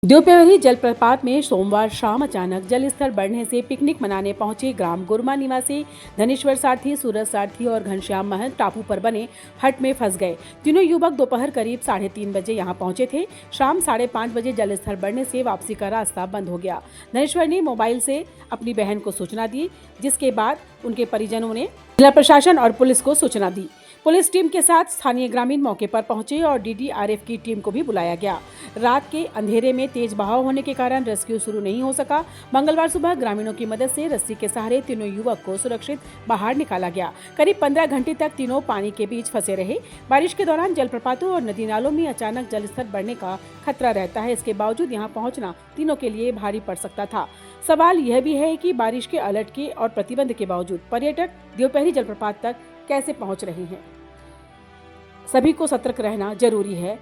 दोपहरी जलप्रपात में सोमवार शाम अचानक जल स्तर बढ़ने से पिकनिक मनाने पहुंचे ग्राम गुरमा निवासी धनेश्वर सारथी, सूरज सारथी और घनश्याम महंत टापू पर बने हट में फंस गए। तीनों युवक दोपहर करीब 3:30 बजे यहां पहुंचे थे। शाम 5:30 बजे जल स्तर बढ़ने से वापसी का रास्ता बंद हो गया। धनेश्वर ने मोबाइल से अपनी बहन को सूचना दी, जिसके बाद उनके परिजनों ने जिला प्रशासन और पुलिस को सूचना दी। पुलिस टीम के साथ स्थानीय ग्रामीण मौके पर पहुंचे और डीडीआरएफ की टीम को भी बुलाया गया। रात के अंधेरे में तेज बहाव होने के कारण रेस्क्यू शुरू नहीं हो सका। मंगलवार सुबह ग्रामीणों की मदद से रस्सी के सहारे तीनों युवक को सुरक्षित बाहर निकाला गया। करीब 15 घंटे तक तीनों पानी के बीच फंसे रहे। बारिश के दौरान जलप्रपातों और नदी नालों में अचानक जलस्तर बढ़ने का खतरा रहता है। इसके बावजूद यहाँ पहुँचना तीनों के लिए भारी पड़ सकता था। सवाल यह भी है कि बारिश के अलर्ट के और प्रतिबंध के बावजूद पर्यटक दोपहरी जलप्रपात तक कैसे पहुंच रहे हैं। सभी को सतर्क रहना जरूरी है।